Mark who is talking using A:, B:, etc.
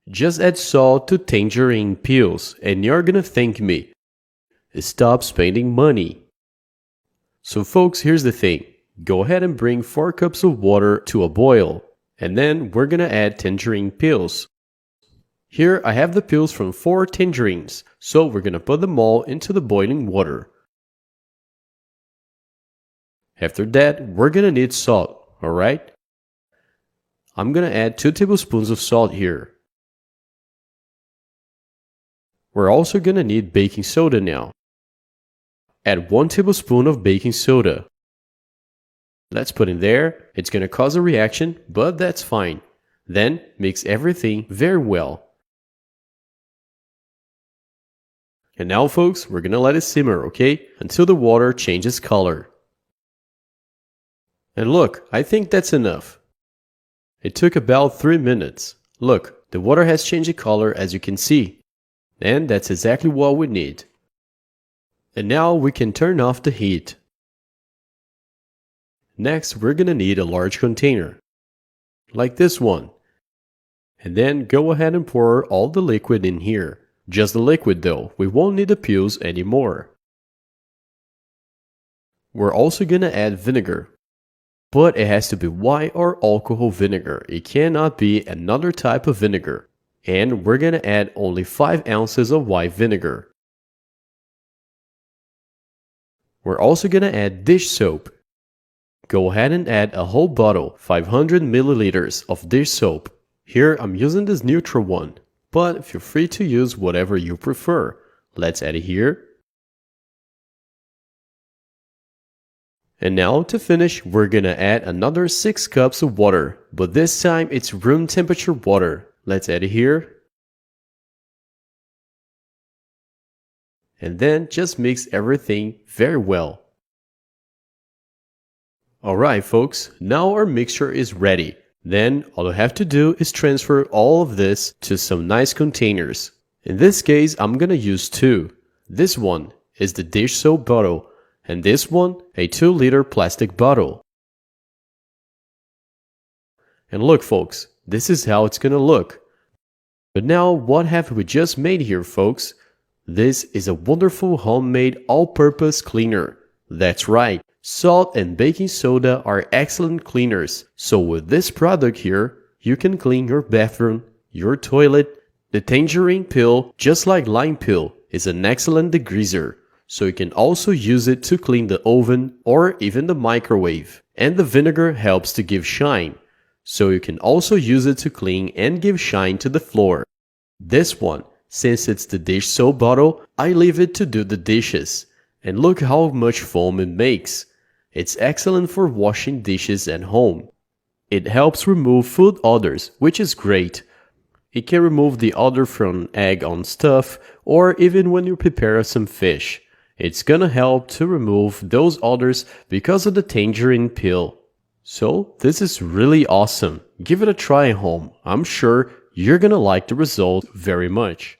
A: Just add salt to tangerine peels and you're gonna thank me. Stop spending money. So folks, here's the thing. Go ahead and bring 4 cups of water to a boil. And then we're gonna add tangerine peels. Here I have the peels from 4 tangerines, so we're gonna put them all into the boiling water. After that, we're gonna need salt, alright? I'm gonna add 2 tablespoons of salt here. We're also gonna need baking soda now. Add 1 tablespoon of baking soda. Let's put in there. It's gonna cause a reaction, but that's fine. Then mix everything very well. And now folks, we're gonna let it simmer, okay? Until the water changes color. And look, I think that's enough. It took about 3 minutes. Look, the water has changed color as you can see. And that's exactly what we need. And now we can turn off the heat. Next, we're gonna need a large container. Like this one. And then go ahead and pour all the liquid in here. Just the liquid though, we won't need the peels anymore. We're also gonna add vinegar. But it has to be white or alcohol vinegar. It cannot be another type of vinegar. And we're gonna add only 5 ounces of white vinegar. We're also gonna add dish soap. Go ahead and add a whole bottle, 500 milliliters of dish soap. Here I'm using this neutral one, but feel free to use whatever you prefer. Let's add it here. And now to finish, we're gonna add another 6 cups of water, but this time it's room temperature water. Let's add it here. And then just mix everything very well. Alright folks, now our mixture is ready. Then all I have to do is transfer all of this to some nice containers. In this case, I'm gonna use 2. This one is the dish soap bottle, and this one a 2-liter plastic bottle. And look folks, this is how it's gonna look. But now what have we just made here folks? This is a wonderful homemade all-purpose cleaner. That's right, salt and baking soda are excellent cleaners. So with this product here, you can clean your bathroom, your toilet. The tangerine peel, just like lime peel, is an excellent degreaser. So you can also use it to clean the oven or even the microwave. And the vinegar helps to give shine. So you can also use it to clean and give shine to the floor. This one, since it's the dish soap bottle, I leave it to do the dishes. And look how much foam it makes. It's excellent for washing dishes at home. It helps remove food odors, which is great. It can remove the odor from egg on stuff or even when you prepare some fish. It's gonna help to remove those odors because of the tangerine peel. So this is really awesome. Give it a try at home. I'm sure you're gonna like the result very much.